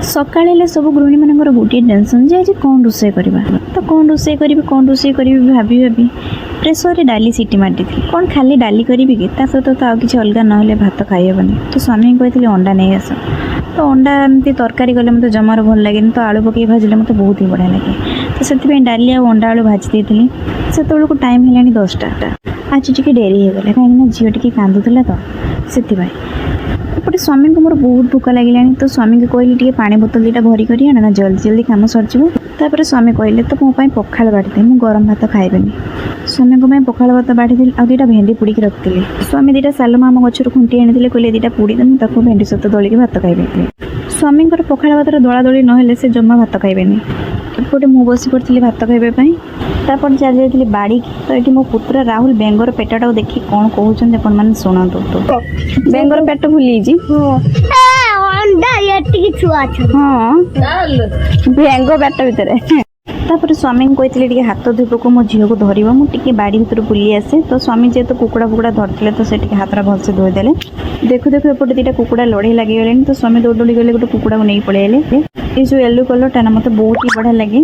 सकाल सब गृहिणी मान गोटे टेंशन जे आज कौन रोषे करवा तो कौन रोषे करी भाभी भाभी प्रेसर डाली सीटी मारी थी कौन खाली डाली करी कि सहित तो आउ कि अलग ना भात खाइबनी तो स्वामी कहती अंडा नहीं आस तो अंडा एमती तरकारी कले मतलब जमार भल लगे तो आलू पकई भाजिले मत बहुत ही बढ़िया लगे तो से डाली आ अंडा आलू भाजी देती से टाइम है 10टा आज टी डेरी होगला कहीं झील टी कांदुला तो से एपटे स्वामी को मोर बहुत भूख लगे तो स्वामी को कहली टे पानी बोतल दुटा भरी कर आना जल्दी जल्दी कम सरजर स्वामी कहले तो मो पखाड़ बाटी मुझे गरम भात खाइबेनी स्वामी को पखाड़ भात बाटी दी आ दुटा भेंडी पोड़ी रखी स्वामी दुटा सालमा आम गचर खुंटी आनी कहले दुटा पोड़ी देमुँ भेंडी सहित दलिक भात खाइबे स्वामी पखाड़ भात दला दली ना से जमा भात खाइबेनी एपटे मु बसी पड़ी भात खाइबा तापर चली जाती बाड़ी तो ये मो पुत्र राहुल बेंगर पेटा देखी कौन कहते अपन शुणु तो बेंगर पेट भूली हाँ बेंग पेट भितर तापर स्वामी कहते हाथ धोप को मो झील को धर मुझे बाड़ी भर बुली आसे तो स्वामी जेहेतु कुकुड़ा फुकुड़ा धरते तो से हाथ भलसे धोईदे देखु देखु एपटे दुटा कुकुड़ा लड़े लगे तो स्वामी दौड़ दौड़ी गले गोटे कुकुड़ा को नहीं पलैले ये जो येलो कलर टा मत बहुत ही बढ़िया लगे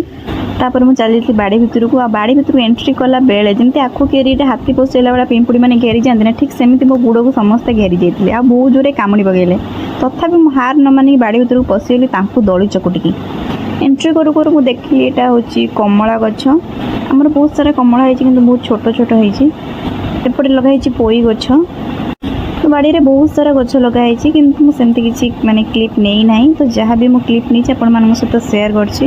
तापर मुझे चली बाड़ी भितर को बाड़ी भितर एंट्री कला बेले जमी आखु केरी हाथी पशेला बेला पिंपुड़ी मैंने घेरी जाती ना ठीक सेमती मो बुड़ को समस्ते घेरी जाते आ बहुत जोरे कामुड़ी पकड़े तथापि मु हार न मानिक बाड़ी भितर को पशिगली दली चकुटिकी एंट्री करू करू मुझे देखिली यहाँ हूँ कमला गछ आमर बहुत सारा कमला है बहुत छोट छोट होती एपटे लगाई पोई गछ तो बाड़ी रे बहुत सारा गछ लगाई कि सेमती किसी माने क्लिप नहीं ना तो जहाँ भी मुझे क्लिप नहीं आपण मान सहित सेयार करछि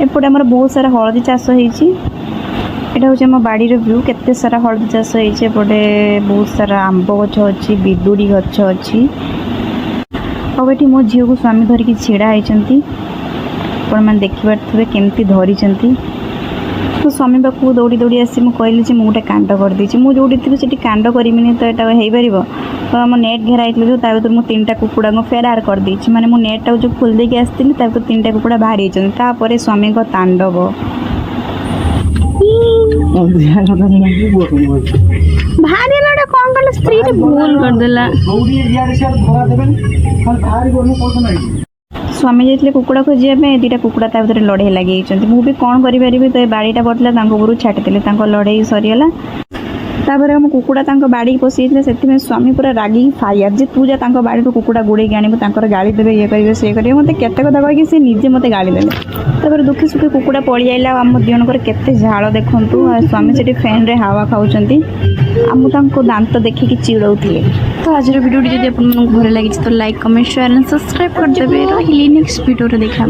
एपटे आमर बहुत सारा हलदी चाष होती यहाँ हूँ आम बाड़ी व्यू केते सारा हलदी चाष होते बहुत सारा आंब गछ अच्छी विदुड़ी गछ अच्छी और ये मो झील को स्वामी धरिकी छिड़ा होती आपण मैंने देखिपे केमती धरी तो स्वामी पाक दौड़ी दौड़ी आसी मुझे कहली मुझे गोटे कांड करदे मुझे जोड़ी थी से कांड करी तो यहाँ हो पार तो आम नेट घेराई जो भर मुझे 3टा कुकुड़ा को फेरार करदे माने मो नेटा जो खोल देकी आसती 3टा कुकुड़ा बाहरी तापर स्वामी को तांडव भारी कौन कल स्त्री भूल करदेला स्वामी जाते कुकुड़ा खोजापे दुटा कुकुड़ा भर लड़े लगे मुझे कौन करी तो बाड़ीटा पड़ता गोरु छाटी लड़े सरीगला तापर आम कुकुड़ा बाड़ी पशि से स्वामी पूरा रागी फायर जे तू जा बाड़ी कुकुड़ा गुड़े आनबू गाड़ी देवे ये करेंगे सी करेंगे मतलब केते कथा कहीकि सी निजे मत गाड़ी देते दुखी सुखी कुकुड़ा पड़ी आइला आम दिजणकर केते झाड़ देखूँ स्वामी से फैन रे हावा खाऊँ आमको दांत देखिकी चिड़ौले तो आज वीडियो जब आप भल लगी तो like comment share and subscribe करदे रही नेक्स्ट वीडियो देखा।